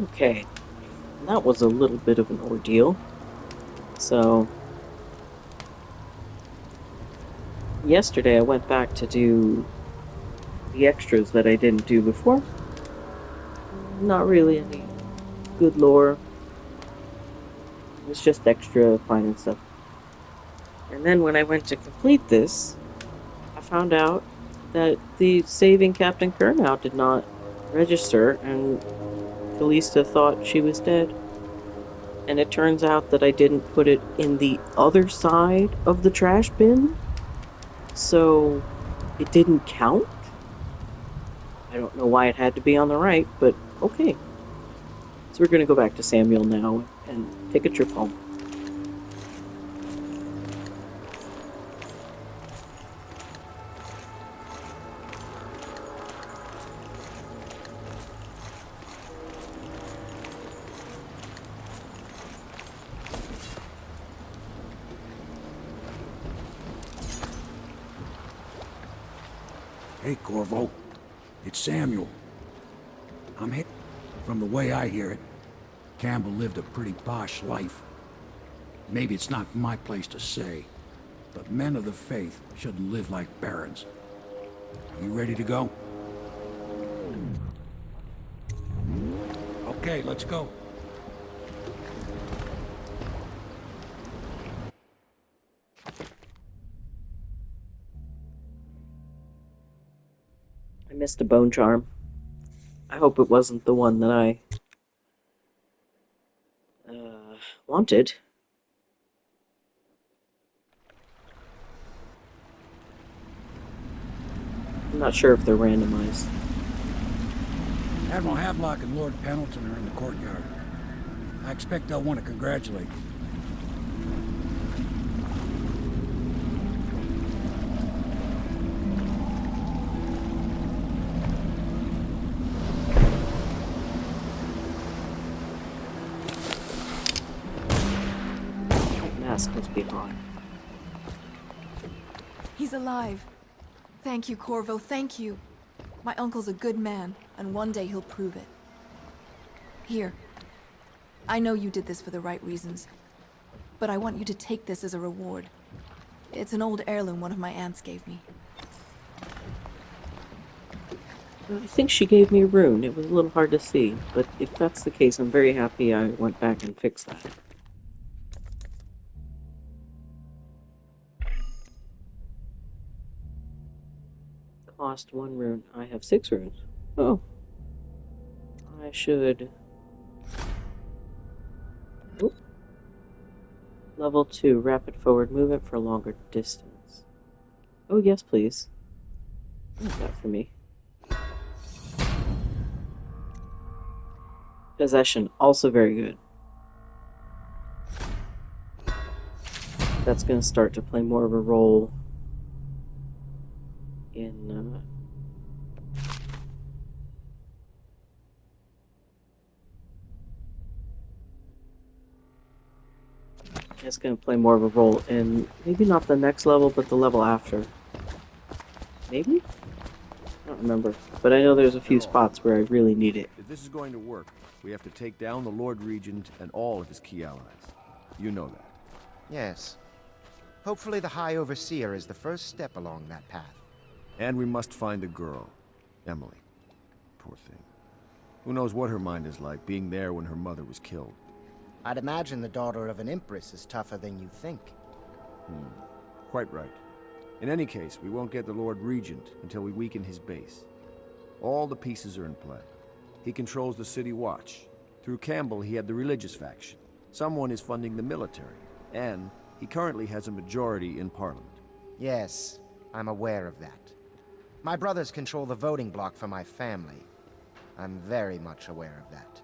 Okay, that was a little bit of an ordeal. So, yesterday I went back to do the extras that I didn't do before. Not really any good lore. It was just extra finding stuff. And then when I went to complete this, I found out that the saving Captain Kernow did not register, and Kalista thought she was dead. And it turns out that I didn't put it in the other side of the trash bin, so it didn't count. I don't know why it had to be on the right, but okay. So we're gonna go back to Samuel now and take a trip home. Hey, Corvo. It's Samuel. I'm here. From the way I hear it, Campbell lived a pretty posh life. Maybe it's not my place to say, but men of the faith shouldn't live like barons. Are you ready to go? Okay, let's go. I missed a bone charm. I hope it wasn't the one that I wanted. I'm not sure if they're randomized. Admiral Havelock and Lord Pendleton are in the courtyard. I expect they'll want to congratulate you. That mask must be hot. He's alive. Thank you, Corvo, thank you. My uncle's a good man, and one day he'll prove it. Here. I know you did this for the right reasons, but I want you to take this as a reward. It's an old heirloom one of my aunts gave me. I think she gave me a rune. It was a little hard to see, but if that's the case, I'm very happy I went back and fixed that. Cost 1 rune. I have 6 runes. Oh. I should... Oop. Level 2. Rapid forward movement for longer distance. Oh, yes, please. What's that for me? Possession. Also very good. That's going to start to play more of a role in it's going to play more of a role in maybe not the next level, but the level after. Maybe? I don't remember. But I know there's a few spots where I really need it. If this is going to work, we have to take down the Lord Regent and all of his key allies. You know that. Yes. Hopefully the High Overseer is the first step along that path. And we must find the girl, Emily. Poor thing. Who knows what her mind is like, being there when her mother was killed. I'd imagine the daughter of an empress is tougher than you think. Quite right. In any case, we won't get the Lord Regent until we weaken his base. All the pieces are in play. He controls the City Watch. Through Campbell, he had the religious faction. Someone is funding the military. And he currently has a majority in Parliament. Yes, I'm aware of that. My brothers control the voting bloc for my family. I'm very much aware of that.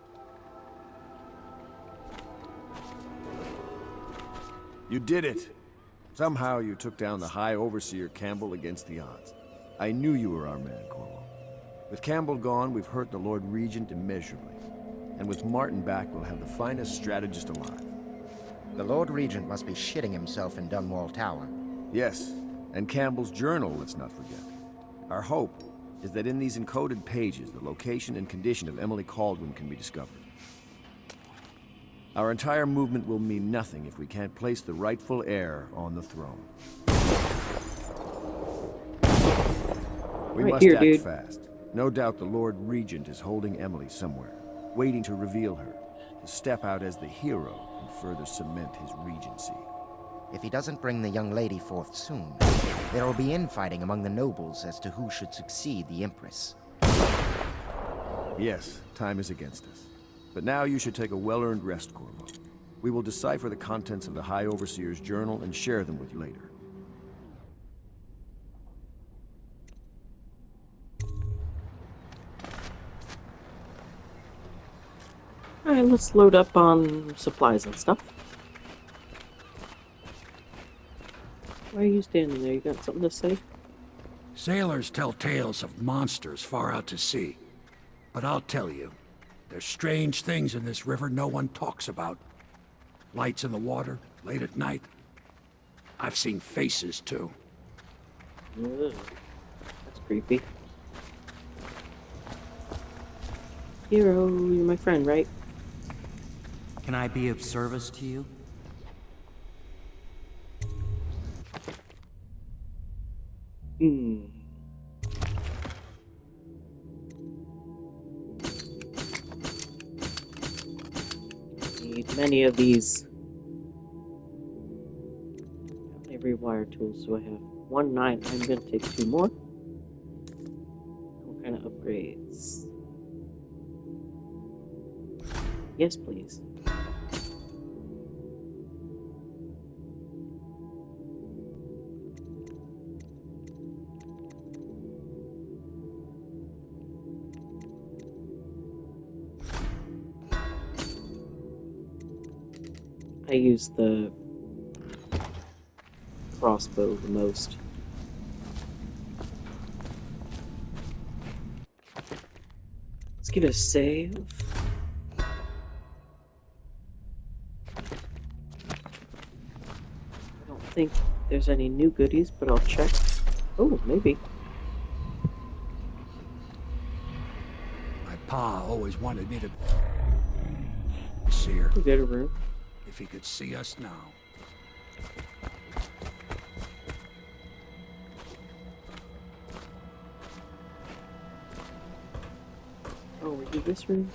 You did it! Somehow you took down the High Overseer Campbell against the odds. I knew you were our man, Corvo. With Campbell gone, we've hurt the Lord Regent immeasurably. And with Martin back, we'll have the finest strategist alive. The Lord Regent must be shitting himself in Dunwall Tower. Yes, and Campbell's journal, let's not forget. Our hope is that in these encoded pages, the location and condition of Emily Kaldwin can be discovered. Our entire movement will mean nothing if we can't place the rightful heir on the throne. We Right must here, act dude. fast. No doubt the Lord Regent is holding Emily somewhere, waiting to reveal her, to step out as the hero and further cement his regency. If he doesn't bring the young lady forth soon, there will be infighting among the nobles as to who should succeed the Empress. Yes, time is against us. But now you should take a well-earned rest, Corvo. We will decipher the contents of the High Overseer's journal and share them with you later. Alright, let's load up on supplies and stuff. Why are you standing there? You got something to say? Sailors tell tales of monsters far out to sea. But I'll tell you, there's strange things in this river no one talks about. Lights in the water, late at night. I've seen faces, too. Ugh, that's creepy. Hero, you're my friend, right? Can I be of service to you? Hmm. Need many of these. How many rewire tools do I have? 9. I'm gonna take 2 more. What kind of upgrades? Yes, please. I use the crossbow the most. Let's give it a save. I don't think there's any new goodies, but I'll check. Oh, maybe. My pa always wanted me to see her. We got a room. If he could see us now. Oh, we do this room?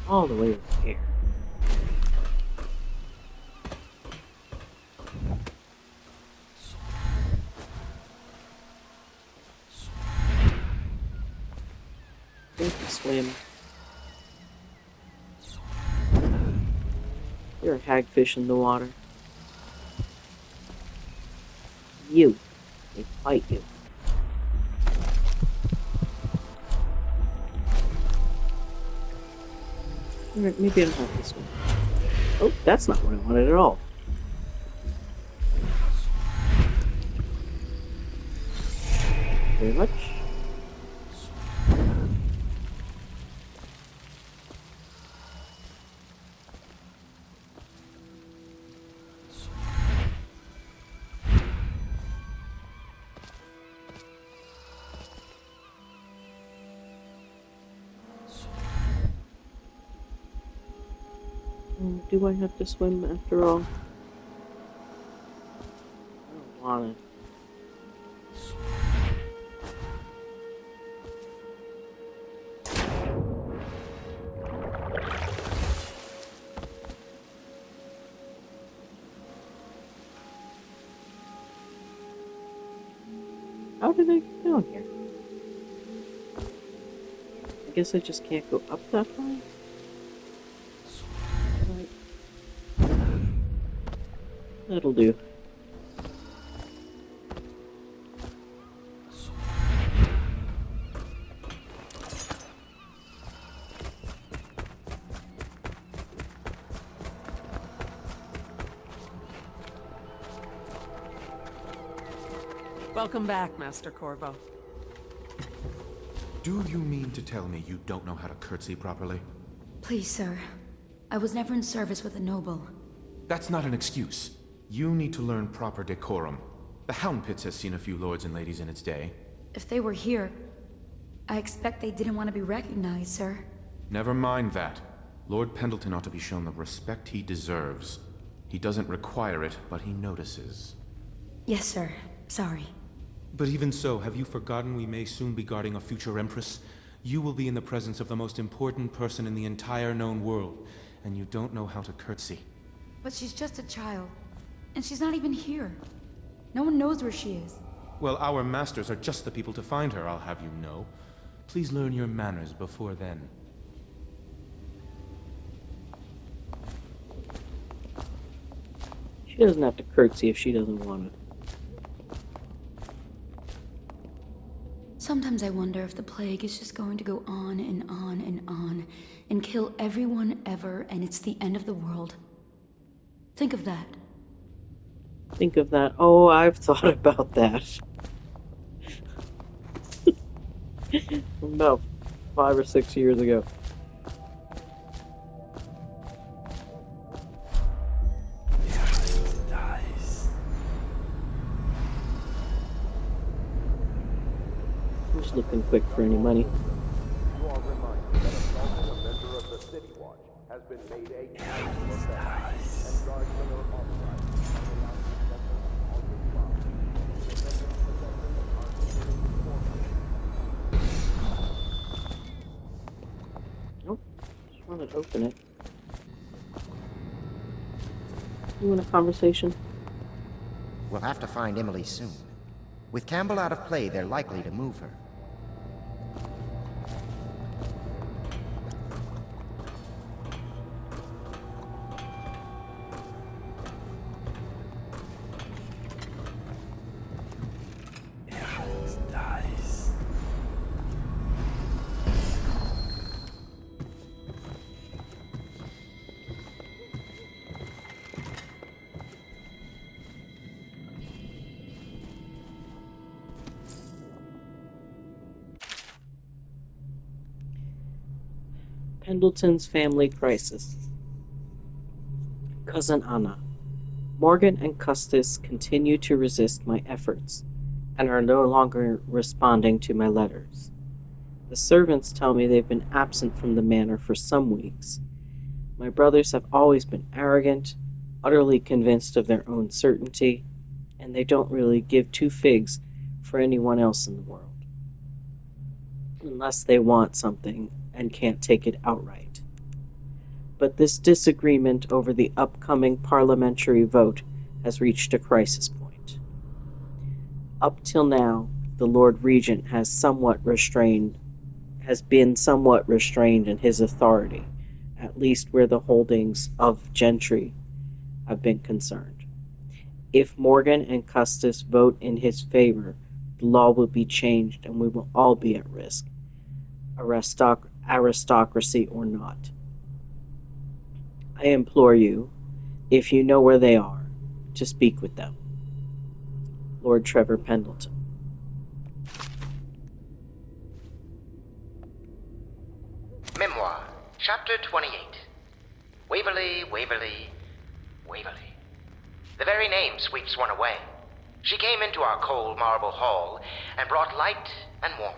All the way over here. Think you swim. You're a hagfish in the water. You. They fight you. Alright, maybe I don't have this one. Oh, that's not what I wanted at all. Very much. Do I have to swim after all? I don't want to. How did I get down here? I guess I just can't go up that far? That'll do. Welcome back, Master Corvo. Do you mean to tell me you don't know how to curtsy properly? Please, sir. I was never in service with a noble. That's not an excuse. You need to learn proper decorum. The Hound Pits has seen a few lords and ladies in its day. If they were here, I expect they didn't want to be recognized, sir. Never mind that. Lord Pendleton ought to be shown the respect he deserves. He doesn't require it, but he notices. Yes, sir. Sorry. But even so, have you forgotten we may soon be guarding a future Empress? You will be in the presence of the most important person in the entire known world, and you don't know how to curtsy. But she's just a child. And she's not even here. No one knows where she is. Well, our masters are just the people to find her, I'll have you know. Please learn your manners before then. She doesn't have to curtsy if she doesn't want it. Sometimes I wonder if the plague is just going to go on and on and on and kill everyone ever, and it's the end of the world. Think of that. Think of that. Oh, I've thought about that. About 5 or 6 years ago. I'm just looking quick for any money. You are reminded that assaulting a member of the City Watch has been made a capital offense, and guardsmen are authorized Nope. Just wanted to open it. You want a conversation? We'll have to find Emily soon. With Campbell out of play, they're likely to move her. Pendleton's family crisis. Cousin Anna. Morgan and Custis continue to resist my efforts and are no longer responding to my letters. The servants tell me they've been absent from the manor for some weeks. My brothers have always been arrogant, utterly convinced of their own certainty, and they don't really give two figs for anyone else in the world. Unless they want something and can't take it outright. But this disagreement over the upcoming parliamentary vote has reached a crisis point. Up till now, the Lord Regent has been somewhat restrained in his authority, at least where the holdings of gentry have been concerned. If Morgan and Custis vote in his favor, the law will be changed and we will all be at risk, aristocracy or not. I implore you, if you know where they are, to speak with them. Lord Trevor Pendleton. Memoir, Chapter 28. Waverly, Waverly, Waverly. The very name sweeps one away. She came into our cold marble hall and brought light and warmth.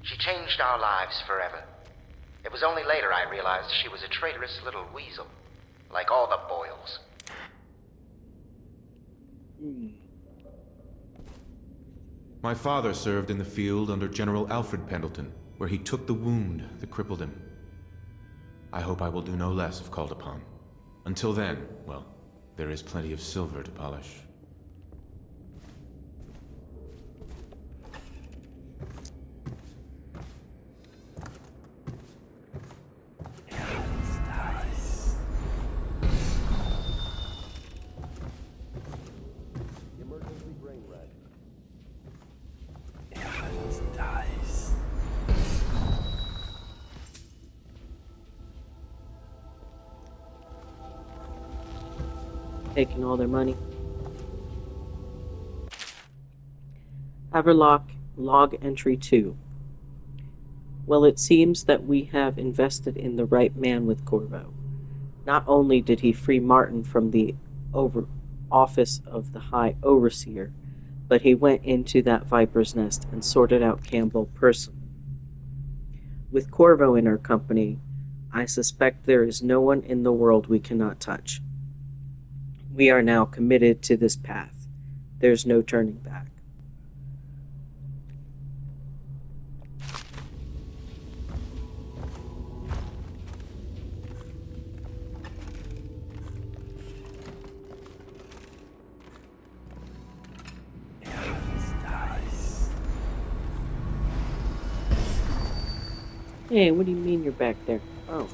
She changed our lives forever. It was only later I realized she was a traitorous little weasel, like all the Boyles. My father served in the field under General Alfred Pendleton, where he took the wound that crippled him. I hope I will do no less if called upon. Until then, well, there is plenty of silver to polish. emergency brain red. Taking all their money. Haverlock Log Entry 2. Well, it seems that we have invested in the right man with Corvo. Not only did he free Martin from the office of the High Overseer, but he went into that viper's nest and sorted out Campbell personally. With Corvo in our company, I suspect there is no one in the world we cannot touch. We are now committed to this path. There's no turning back. Hey, what do you mean you're back there? Oh.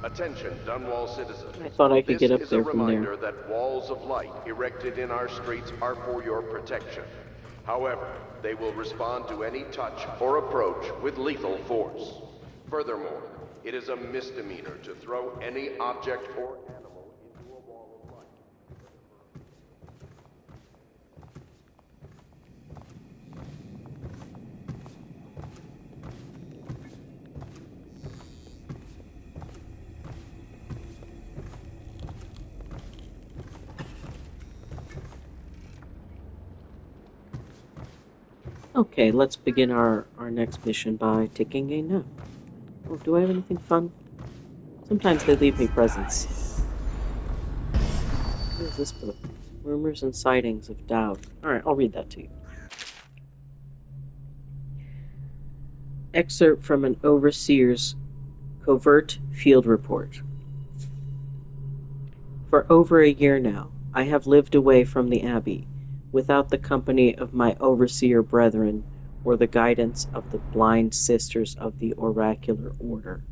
Attention, Dunwall citizens. I thought I could get up This is there a from reminder there. that walls of light erected in our streets are for your protection. However, they will respond to any touch or approach with lethal force. Furthermore, it is a misdemeanor to throw any object or animal into a wall of light. Okay, let's begin our next mission by taking a nap. Oh, do I have anything fun? Sometimes they leave me presents. What is this book? Rumors and Sightings of Dowd. Alright, I'll read that to you. Excerpt from an Overseer's Covert Field Report. For over a year now, I have lived away from the Abbey, without the company of my overseer brethren or the guidance of the blind sisters of the oracular order.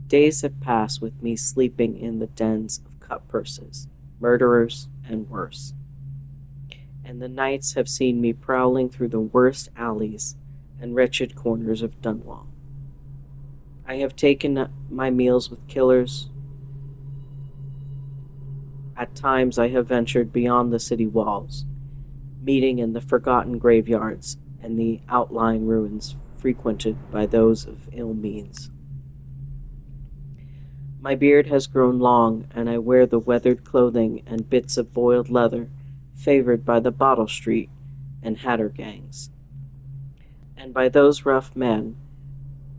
Days have passed with me sleeping in the dens of cut-purses, murderers, and worse. And the nights have seen me prowling through the worst alleys and wretched corners of Dunwall. I have taken my meals with killers. At times I have ventured beyond the city walls, meeting in the forgotten graveyards and the outlying ruins frequented by those of ill means. My beard has grown long, and I wear the weathered clothing and bits of boiled leather favored by the Bottle Street and Hatter gangs, and by those rough men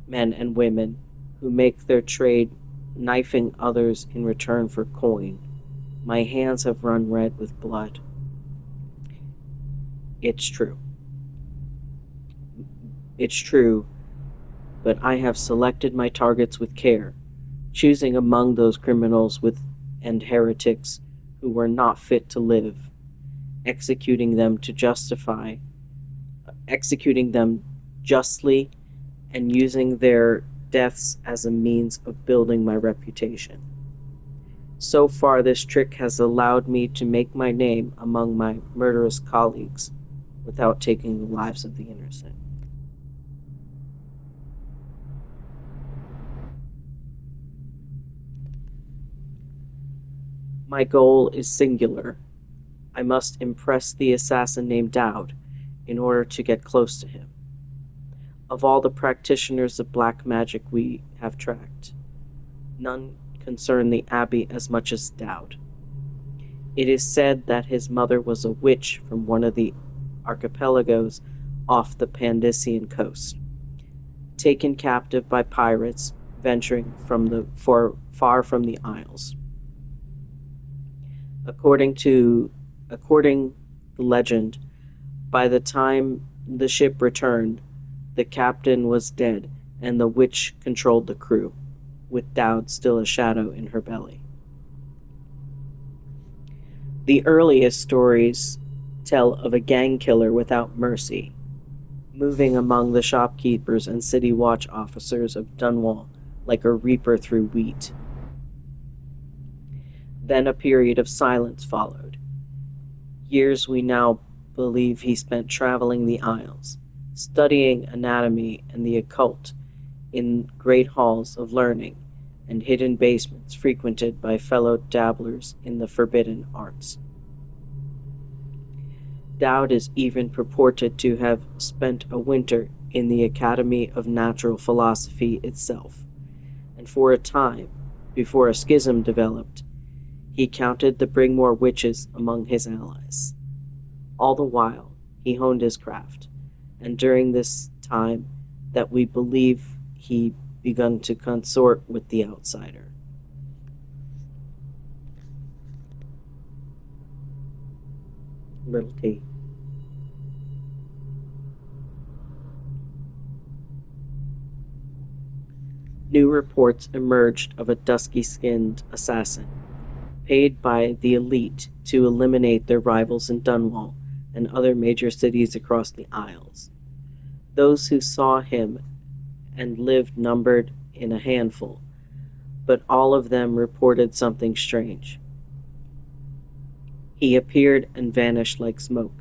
and women, who make their trade knifing others in return for coin. My hands have run red with blood. It's true. It's true, but I have selected my targets with care, choosing among those criminals and heretics who were not fit to live, executing them justly, and using their deaths as a means of building my reputation. So far, this trick has allowed me to make my name among my murderous colleagues without taking the lives of the innocent. My goal is singular. I must impress the assassin named Dowd in order to get close to him. Of all the practitioners of black magic we have tracked, none concern the Abbey as much as Dowd. It is said that his mother was a witch from one of the archipelagos off the Pandician coast, taken captive by pirates venturing far from the Isles. According to the legend, by the time the ship returned, the captain was dead and the witch controlled the crew, with Dowd still a shadow in her belly. The earliest stories tell of a gang killer without mercy, moving among the shopkeepers and city watch officers of Dunwall like a reaper through wheat. Then a period of silence followed. Years we now believe he spent traveling the Isles, studying anatomy and the occult in great halls of learning and hidden basements frequented by fellow dabblers in the forbidden arts. Dowd is even purported to have spent a winter in the Academy of Natural Philosophy itself, and for a time, before a schism developed, he counted the Bringmore witches among his allies. All the while, he honed his craft, and during this time that we believe he begun to consort with the outsider. Little T. New reports emerged of a dusky-skinned assassin, paid by the elite to eliminate their rivals in Dunwall and other major cities across the Isles. Those who saw him and lived numbered in a handful, but all of them reported something strange. He appeared and vanished like smoke.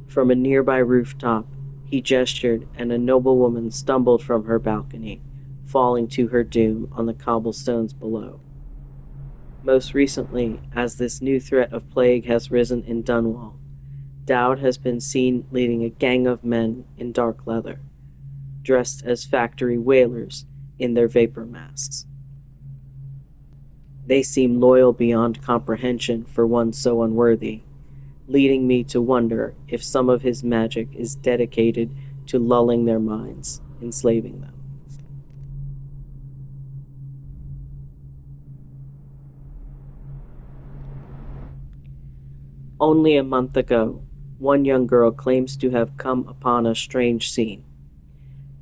From a nearby rooftop, he gestured, and a noblewoman stumbled from her balcony, falling to her doom on the cobblestones below. Most recently, as this new threat of plague has risen in Dunwall, Dowd has been seen leading a gang of men in dark leather, dressed as factory whalers in their vapor masks. They seem loyal beyond comprehension for one so unworthy, leading me to wonder if some of his magic is dedicated to lulling their minds, enslaving them. Only a month ago, one young girl claims to have come upon a strange scene.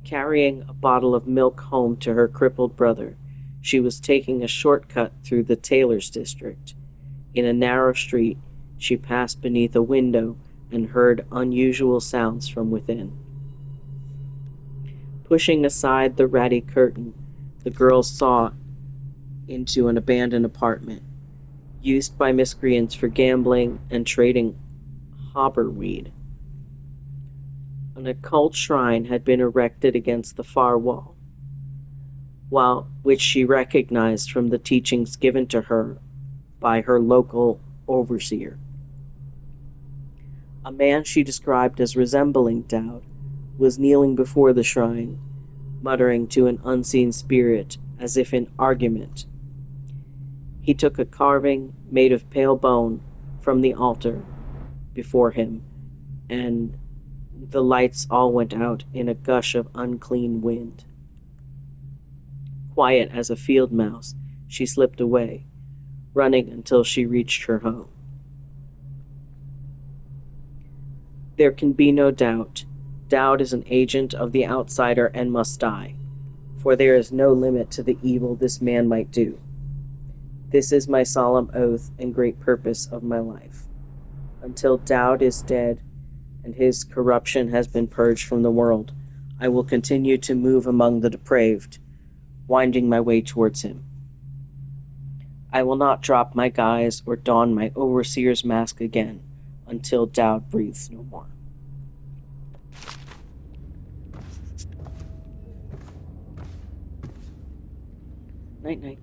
Carrying a bottle of milk home to her crippled brother, she was taking a shortcut through the tailor's district. In a narrow street, she passed beneath a window and heard unusual sounds from within. Pushing aside the ratty curtain, the girl saw into an abandoned apartment, used by miscreants for gambling and trading hobberweed. An occult shrine had been erected against the far wall, which she recognized from the teachings given to her by her local overseer. A man she described as resembling Dowd was kneeling before the shrine, muttering to an unseen spirit as if in argument. He took a carving made of pale bone from the altar before him, and the lights all went out in a gush of unclean wind. Quiet as a field mouse, she slipped away, running until she reached her home. There can be no doubt, Dowd is an agent of the outsider and must die, for there is no limit to the evil this man might do. This is my solemn oath and great purpose of my life. Until Dowd is dead and his corruption has been purged from the world, I will continue to move among the depraved, winding my way towards him. I will not drop my guise or don my overseer's mask again until Dowd breathes no more. Night-night.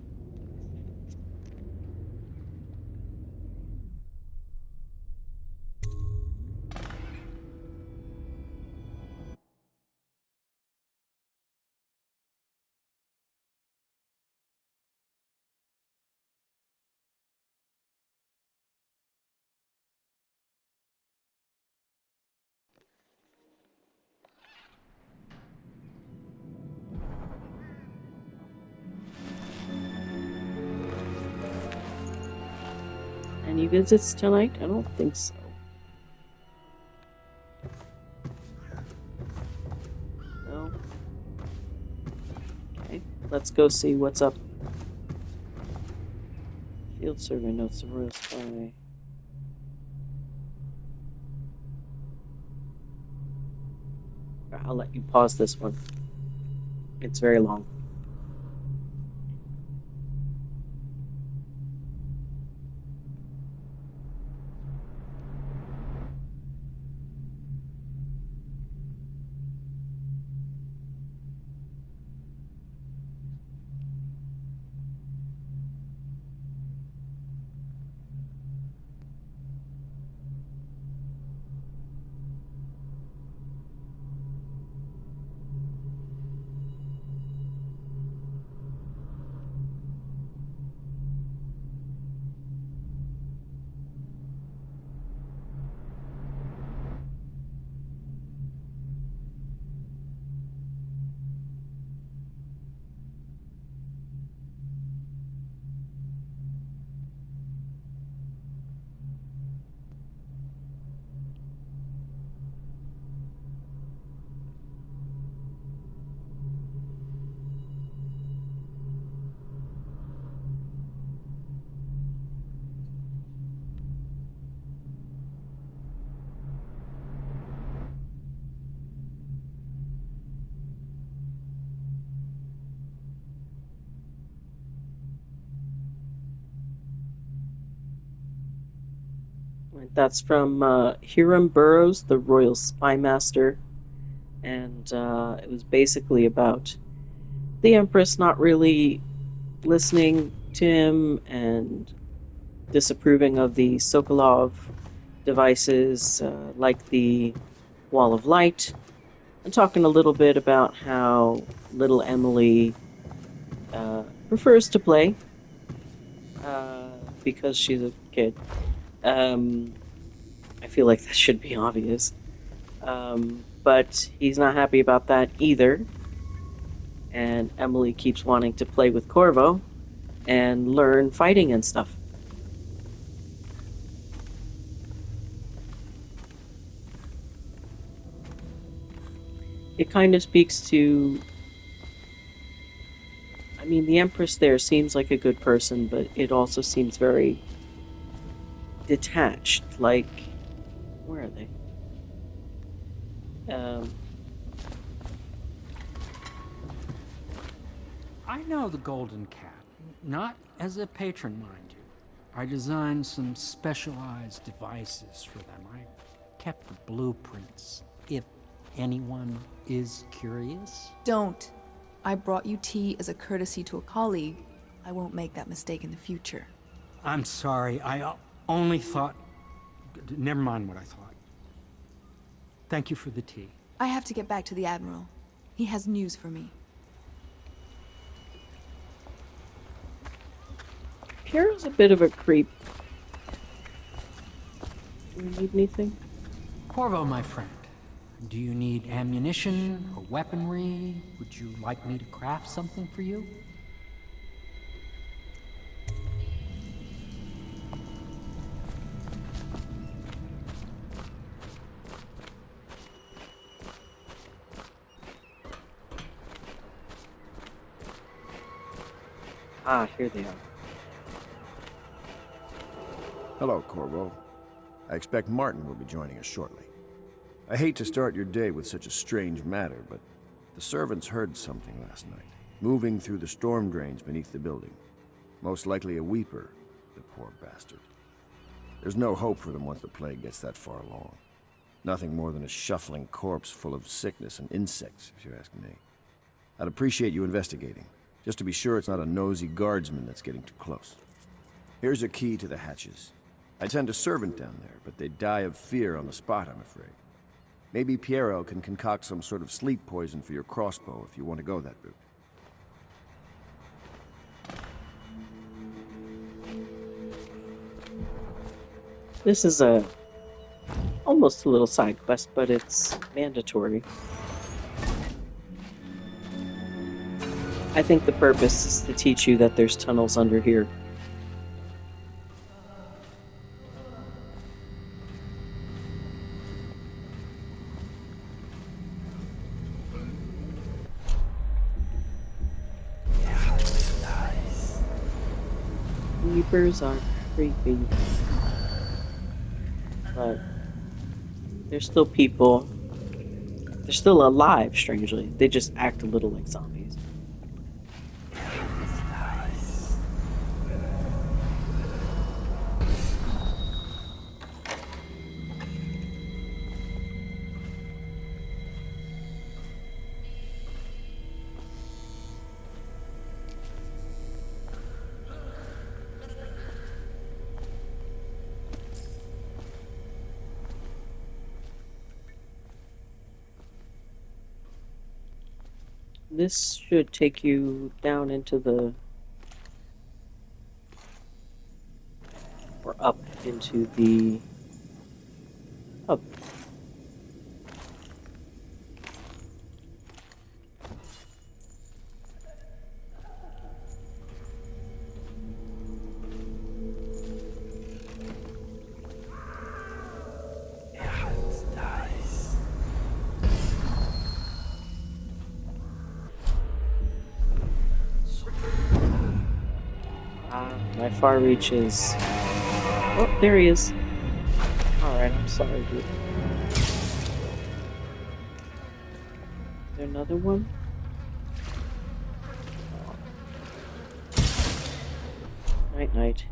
Any visits tonight? I don't think so. No? Okay, let's go see what's up. Field survey notes the royal spy. I'll let you pause this one. It's very long. Right, that's from Hiram Burrows, the Royal Spy Master, and it was basically about the Empress not really listening to him and disapproving of the Sokolov devices, like the Wall of Light, and talking a little bit about how little Emily prefers to play because she's a kid. I feel like that should be obvious. But he's not happy about that either. And Emily keeps wanting to play with Corvo and learn fighting and stuff. It kind of speaks to, I mean, the Empress there seems like a good person, but it also seems very detached. Like, where are they? I know the Golden Cat. Not as a patron, mind you. I designed some specialized devices for them. I kept the blueprints, if anyone is curious. Don't. I brought you tea as a courtesy to a colleague. I won't make that mistake in the future. I'm sorry, I only thought... Never mind what I thought. Thank you for the tea. I have to get back to the Admiral. He has news for me. Carol's a bit of a creep. Do you need anything? Corvo, my friend. Do you need ammunition or weaponry? Would you like me to craft something for you? Ah, here they are. Hello, Corvo. I expect Martin will be joining us shortly. I hate to start your day with such a strange matter, but the servants heard something last night, moving through the storm drains beneath the building. Most likely a weeper, the poor bastard. There's no hope for them once the plague gets that far along. Nothing more than a shuffling corpse full of sickness and insects, if you ask me. I'd appreciate you investigating, just to be sure it's not a nosy guardsman that's getting too close. Here's a key to the hatches. I'd send a servant down there, but they'd die of fear on the spot, I'm afraid. Maybe Piero can concoct some sort of sleep poison for your crossbow if you want to go that route. This is almost a little side quest, but it's mandatory. I think the purpose is to teach you that there's tunnels under here. Reapers are creepy. But they're still people. They're still alive, strangely. They just act a little like zombies. This should take you down into the... or up into the hub. My far reach is... Oh, there he is. Alright, I'm sorry, dude. Is there another one? Night, night.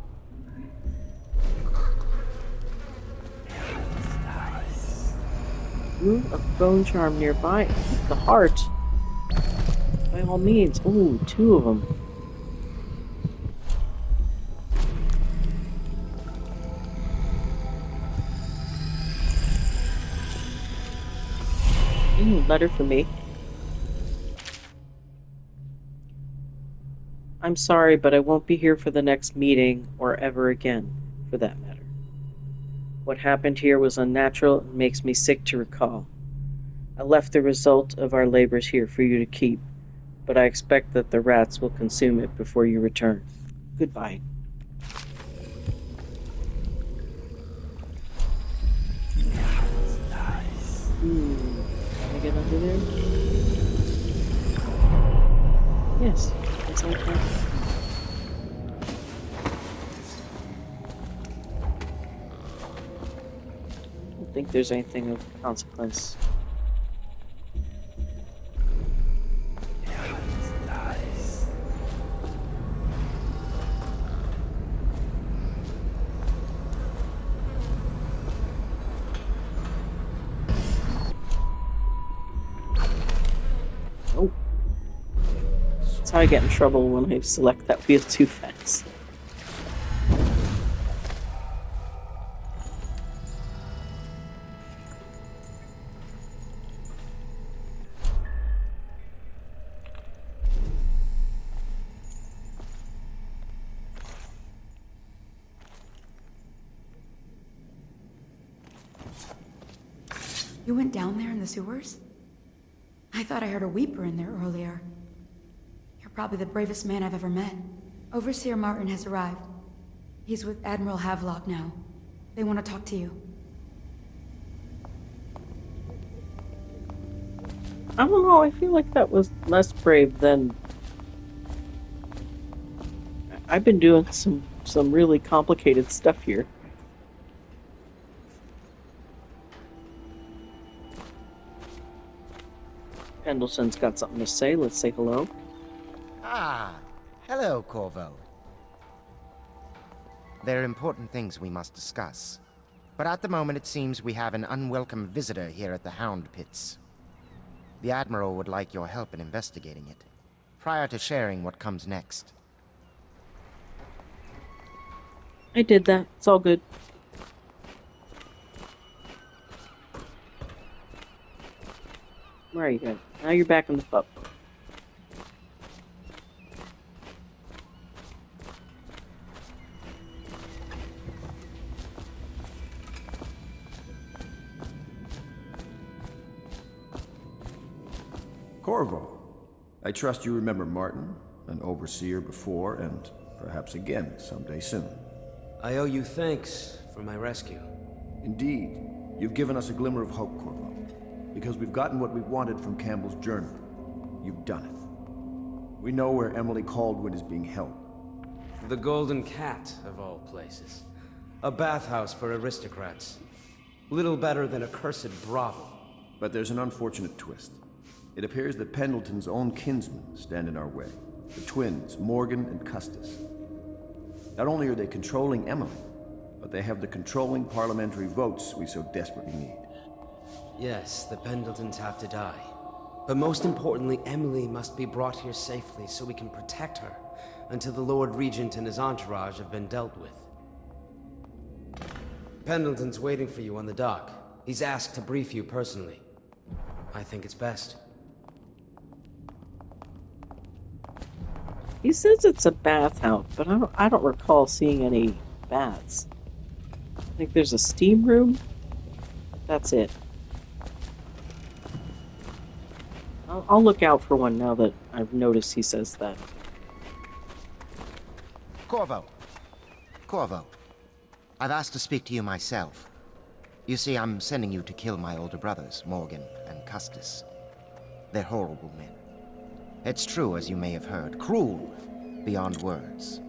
Ooh, a bone charm nearby. The heart. By all means. Ooh, 2 of them. Letter for me. I'm sorry, but I won't be here for the next meeting, or ever again, for that matter. What happened here was unnatural and makes me sick to recall. I left the result of our labors here for you to keep, but I expect that the rats will consume it before you return. Goodbye. Can I get under there? Yes, it's like that. I don't think there's anything of consequence. Oh. That's how I get in trouble when I select that wheel too fast. You went down there in the sewers? I thought I heard a weeper in there earlier. You're probably the bravest man I've ever met. Overseer Martin has arrived. He's with Admiral Havelock now. They want to talk to you. I don't know, I feel like that was less brave than... I've been doing some really complicated stuff here. Pendleton's got something to say. Let's say hello. Ah, hello, Corvo. There are important things we must discuss. But at the moment it seems we have an unwelcome visitor here at the Hound Pits. The Admiral would like your help in investigating it, prior to sharing what comes next. I did that. It's all good. Where are you guys? Now you're back in the pub. Corvo, I trust you remember Martin, an overseer before, and perhaps again someday soon. I owe you thanks for my rescue. Indeed, you've given us a glimmer of hope, Corvo. Because we've gotten what we wanted from Campbell's journal. You've done it. We know where Emily Caldwin is being held. The Golden Cat, of all places. A bathhouse for aristocrats. Little better than a cursed brothel. But there's an unfortunate twist. It appears that Pendleton's own kinsmen stand in our way. The twins, Morgan and Custis. Not only are they controlling Emily, but they have the controlling parliamentary votes we so desperately need. Yes, the Pendletons have to die. But most importantly, Emily must be brought here safely so we can protect her until the Lord Regent and his entourage have been dealt with. Pendleton's waiting for you on the dock. He's asked to brief you personally. I think it's best. He says it's a bathhouse, but I don't recall seeing any baths. I think there's a steam room. That's it. I'll look out for one now that I've noticed he says that. Corvo. Corvo. I've asked to speak to you myself. You see, I'm sending you to kill my older brothers, Morgan and Custis. They're horrible men. It's true, as you may have heard, cruel beyond words.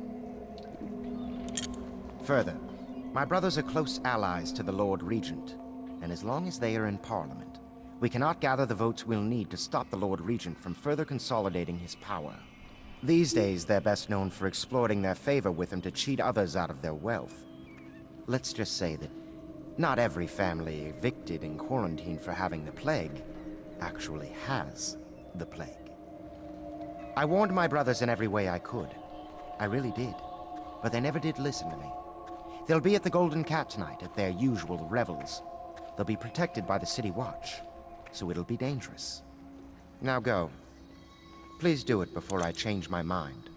Further, my brothers are close allies to the Lord Regent, and as long as they are in Parliament, we cannot gather the votes we'll need to stop the Lord Regent from further consolidating his power. These days, they're best known for exploiting their favor with him to cheat others out of their wealth. Let's just say that Not every family evicted and quarantined for having the plague actually has the plague. I warned my brothers in every way I could. I really did. But they never did listen to me. They'll be at the Golden Cat tonight at their usual revels. They'll be protected by the City Watch, so it'll be dangerous. Now go. Please do it before I change my mind.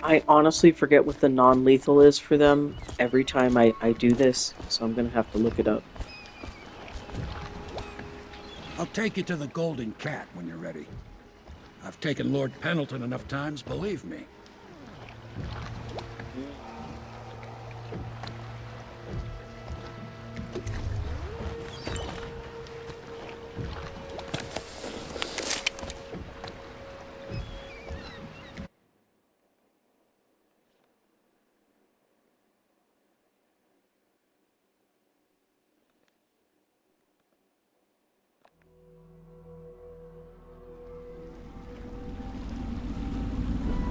I honestly forget what the non-lethal is for them every time I do this, so I'm gonna have to look it up. I'll take you to the Golden Cat when you're ready. I've taken Lord Pendleton enough times, believe me.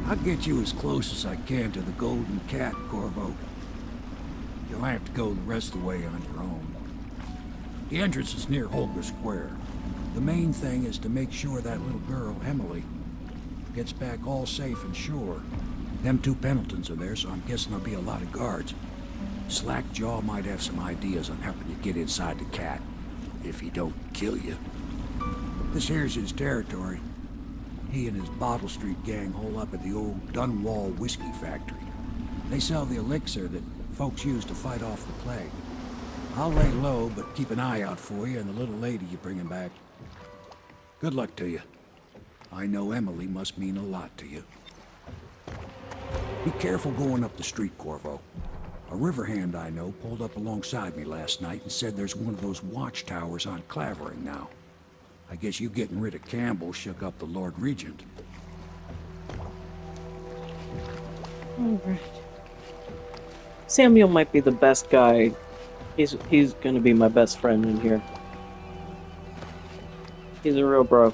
I'll get you as close as I can to the Golden Cat, Corvo. You'll have to go the rest of the way on your own. The entrance is near Holger Square. The main thing is to make sure that little girl, Emily, gets back all safe and sure. Them two Pendletons are there, so I'm guessing there'll be a lot of guards. Slackjaw might have some ideas on helping you get inside the cat, if he don't kill you. This here's his territory. He and his Bottle Street gang hole up at the old Dunwall whiskey factory. They sell the elixir that folks use to fight off the plague. I'll lay low, but keep an eye out for you and the little lady you're bringing back. Good luck to you. I know Emily must mean a lot to you. Be careful going up the street, Corvo. A river hand I know pulled up alongside me last night and said there's one of those watchtowers on Clavering now. I guess you getting rid of Campbell shook up the Lord Regent. Alright. Samuel might be the best guy. He's gonna be my best friend in here. He's a real bro.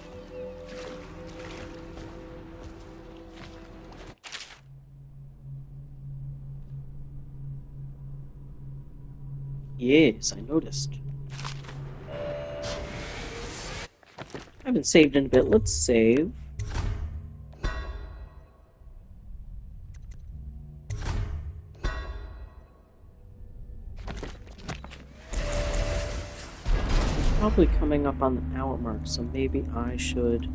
Yes, I noticed. I haven't saved in a bit. Let's save. Probably coming up on the hour mark, so maybe I should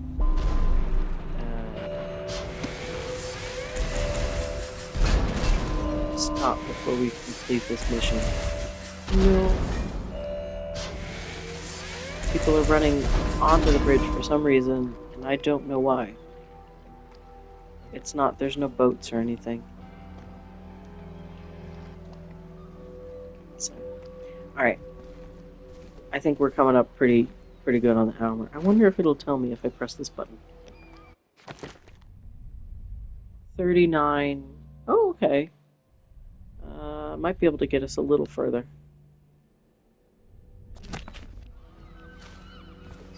stop before we complete this mission. No. People are running onto the bridge for some reason, and I don't know why. It's not, there's no boats or anything. So, alright. I think we're coming up pretty good on the hour. I wonder if it'll tell me if I press this button. 39. Oh, okay. Might be able to get us a little further.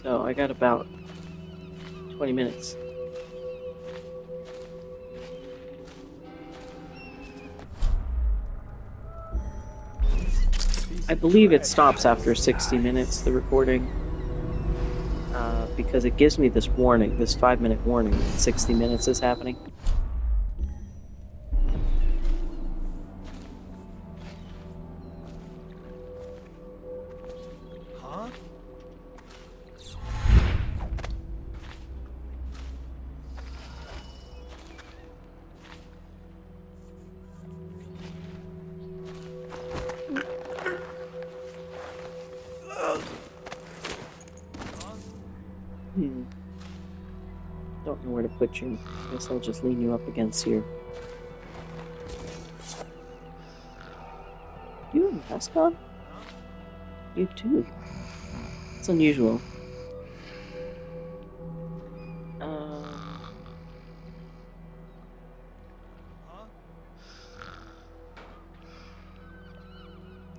So I got about 20 minutes. I believe it stops after 60 minutes, the recording, because it gives me this warning, this 5-minute warning that 60 minutes is happening. Don't know where to put you. Guess I'll just lean you up against here. You have a vest on? You too. It's unusual.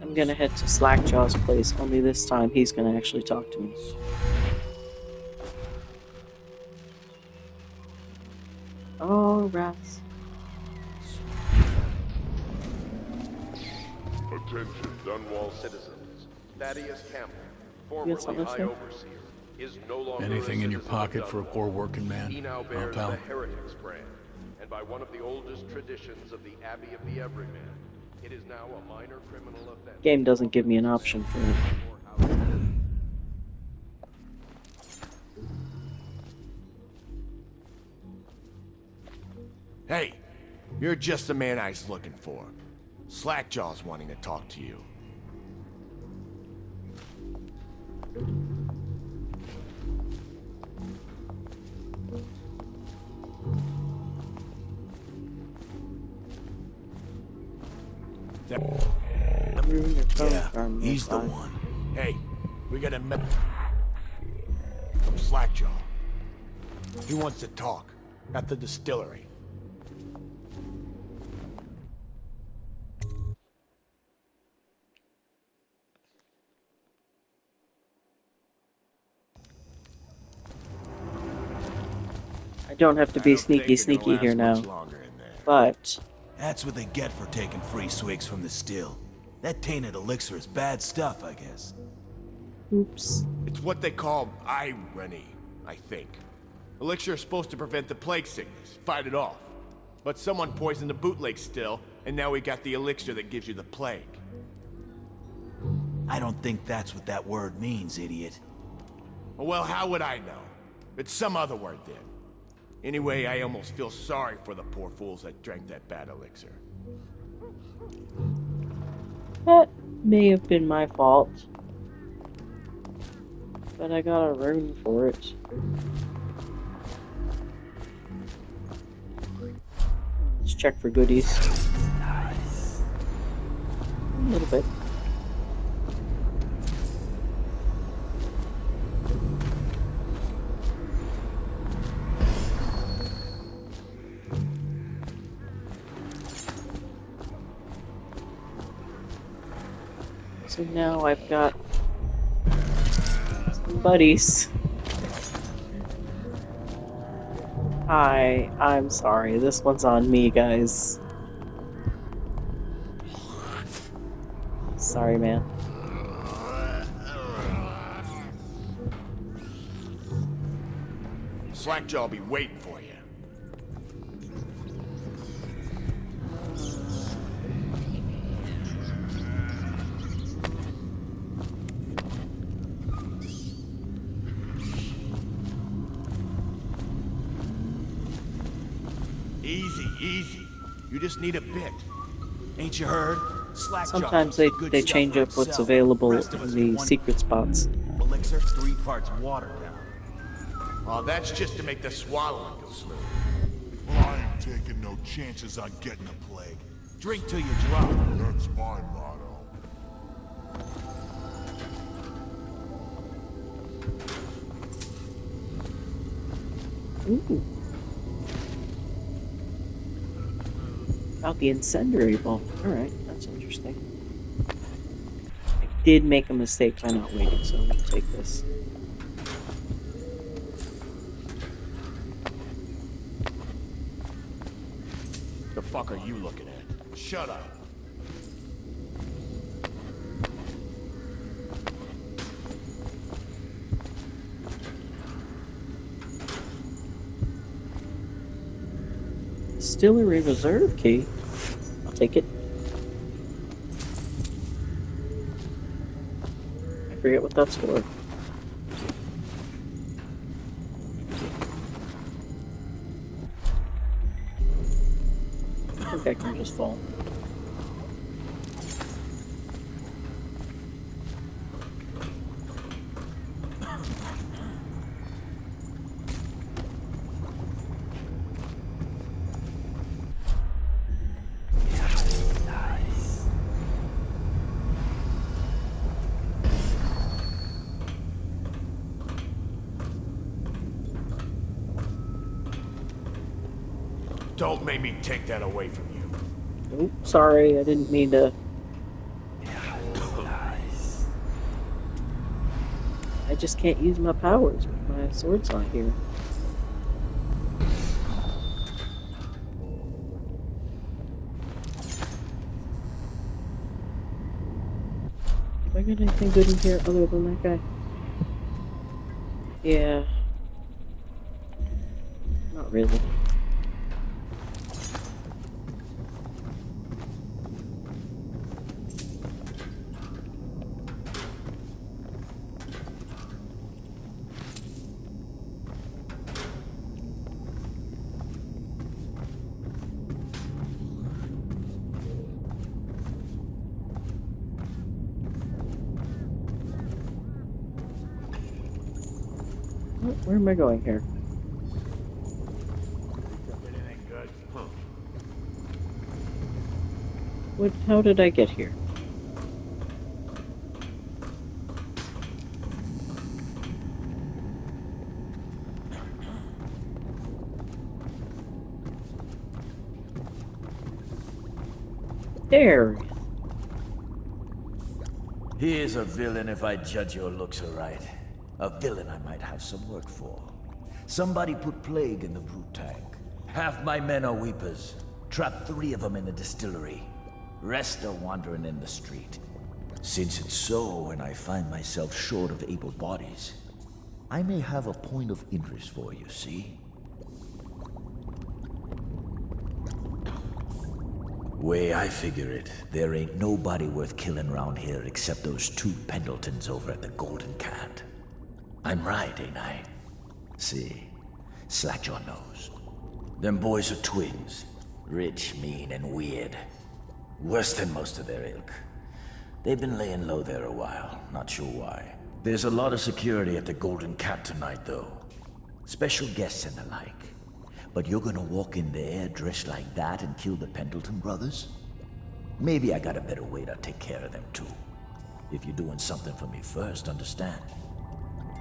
I'm gonna head to Slackjaw's place, only this time he's gonna actually talk to me. Oh, rats. Attention, Dunwall citizens. Thaddeus Campbell, You got formerly something to High say? Overseer, is no longer Anything a in your citizen of pocket for a Dunwall. poor working man? He now Huh, bears pal? the Heretics brand, and by one of the oldest traditions of the Abbey of the Everyman, it is now a minor criminal offense. Game doesn't give me an option for it. Hey, you're just the man I was looking for. Slackjaw's wanting to talk to you. Yeah, he's the one. Hey, we got a from Slackjaw. He wants to talk at the distillery. I don't have to be sneaky here now. But That's what they get for taking free swigs from the still. That tainted elixir is bad stuff, I guess. oops. It's what they call irony, I think. Elixir is supposed to prevent the plague sickness, fight it off. But someone poisoned the bootleg still, and now we got the elixir that gives you the plague. I don't think that's what that word means, idiot. Well, how would I know? It's some other word then. Anyway, I almost feel sorry for the poor fools that drank that bad elixir. That may have been my fault. But I got a rune for it. Let's check for goodies. A little bit. So now I've got some buddies. I'm sorry. This one's on me, guys. Sorry, man. Slackjaw'll be waiting for you. Easy, easy. You just need a bit. Ain't you heard? Slackjaw. Sometimes they change up what's available in the secret spots. Elixir, 3 parts water down. Oh, that's just to make the swallowing go smooth. Well, I ain't taking no chances on getting a plague. Drink till you drop. That's my motto. Ooh. About the incendiary ball. Alright, that's interesting. I did make a mistake by not waiting, so I'm gonna take this. The fuck are you looking at? Shut up. Distillery reserve key. I'll take it. I forget what that's for. I think I can just fall. Don't make me take that away from you. Oh, sorry, I didn't mean to. I just can't use my powers with my sword's not here. Do I got anything good in here other than that guy? Yeah. Not really. Where am I going here? How did I get here? There. He is a villain if I judge your looks aright. A villain I might have some work for. Somebody put plague in the brute tank. Half my men are weepers. Trapped 3 of them in the distillery. Rest are wandering in the street. Since it's so, and I find myself short of able bodies, I may have a point of interest for you, see? Way I figure it, there ain't nobody worth killing around here except those 2 Pendletons over at the Golden Cat. I'm right, ain't I? See, slack your nose. Them boys are twins. Rich, mean, and weird. Worse than most of their ilk. They've been laying low there a while, not sure why. There's a lot of security at the Golden Cat tonight, though. Special guests and the like. But you're gonna walk in there dressed like that and kill the Pendleton brothers? Maybe I got a better way to take care of them, too. If you're doing something for me first, understand?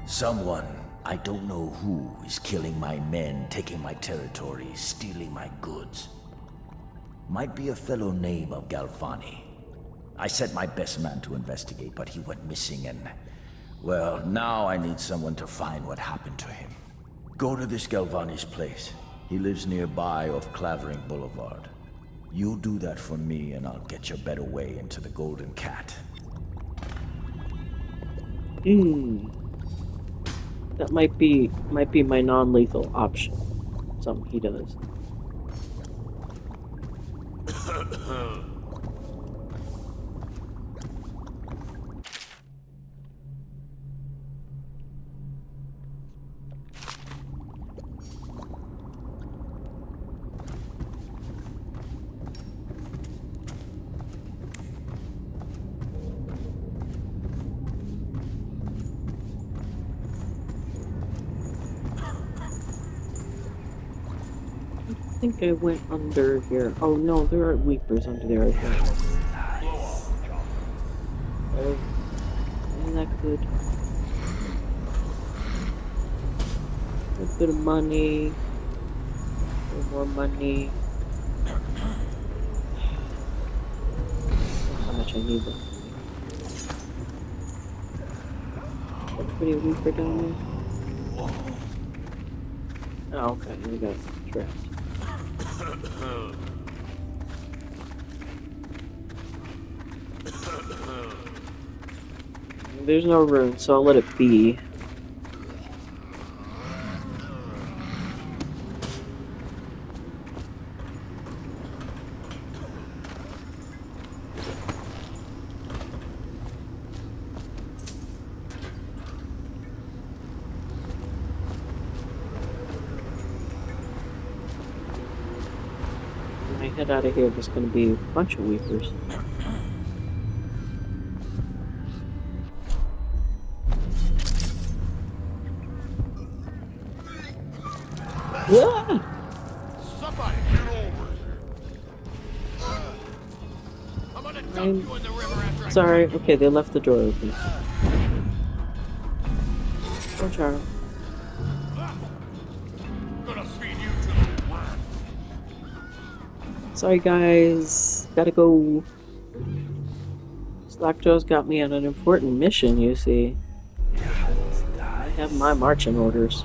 Someone, I don't know who, is killing my men, taking my territory, stealing my goods. Might be a fellow named of Galvani. I sent my best man to investigate, but he went missing and... well, now I need someone to find what happened to him. Go to this Galvani's place. He lives nearby off Clavering Boulevard. You do that for me and I'll get you a better way into the Golden Cat. That might be my non-lethal option. Something he does. I think I went under here. Oh no, there are weepers under there, I think. Oh, isn't that good? A bit of money. A little more money. How much I need that. A pretty weeper down there. Oh, okay, we got trapped. There's no room, so I'll let it be. When I head out of here, there's going to be a bunch of weepers. Ah! Somebody get over here. I'm gonna dump you in the river after I... Sorry, okay, they left the door open. Oh, Charles. Gonna feed you to the worm. Sorry, guys. Gotta go. Slackjaw's got me on an important mission, you see. I have my marching orders.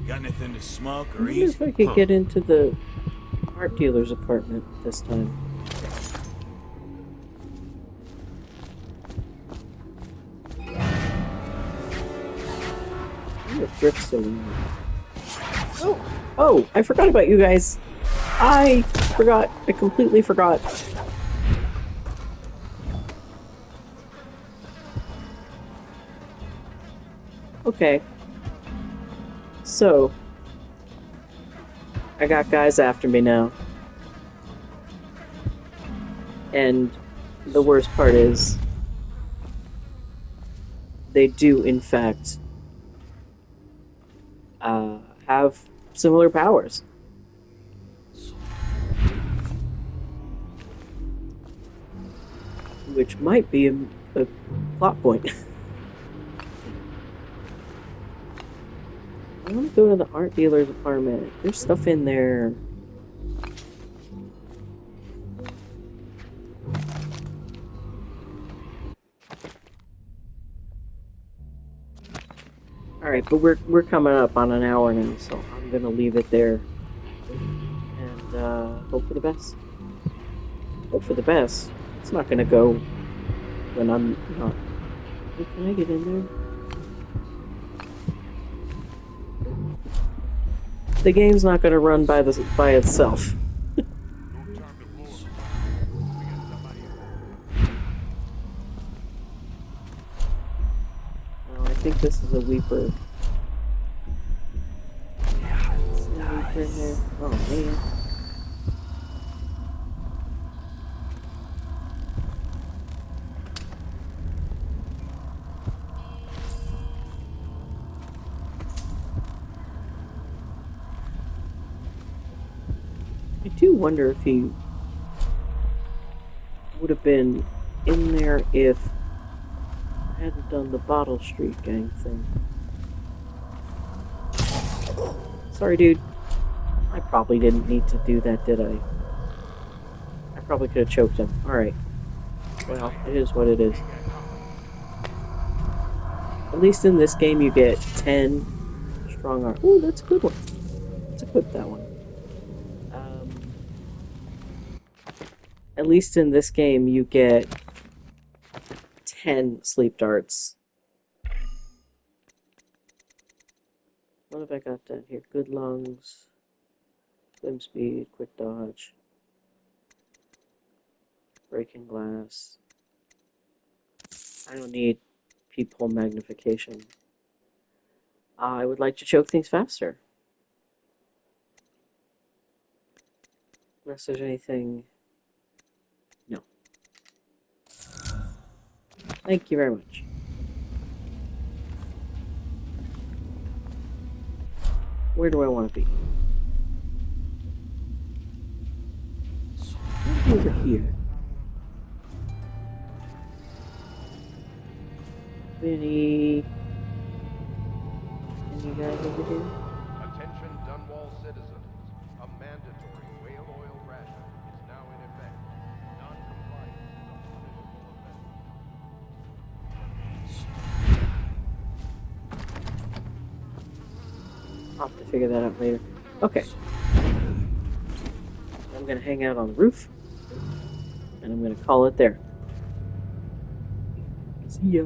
Got anything to smoke I or wonder eat? if I could get into the art dealer's apartment this time. Ooh, a thrift saloon. Oh, I forgot about you guys. I forgot. I completely forgot. Okay. So, I got guys after me now. And the worst part is, they do, in fact, have similar powers. Which might be a plot point. I want to go to the art dealer's apartment. There's stuff in there. Alright, but we're coming up on an hour now, so I'm gonna leave it there. And hope for the best. Hope for the best. It's not gonna go when I'm not. Can I get in there? The game's not gonna run by itself. Oh, I think this is a Weeper. Is there a Weeper in there? Oh man. I do wonder if he would have been in there if I hadn't done the Bottle Street Gang thing. Sorry, dude. I probably didn't need to do that, did I? I probably could have choked him. Alright. Well, it is what it is. At least in this game you get 10 strong arm. Ooh, that's a good one. Let's equip that one. At least in this game you get 10 sleep darts. What have I got down here? Good lungs, swim speed, quick dodge, breaking glass. I don't need peephole magnification. I would like to choke things faster. Unless there's anything... No. Thank you very much. Where do I want to be? Over here. Any guys over here? Attention Dunwall citizens. A mandatory whale oil ration is now in effect. Non-compliance is a punishable offense. I'll have to figure that out later. Okay. I'm gonna hang out on the roof. And I'm gonna call it there. See ya.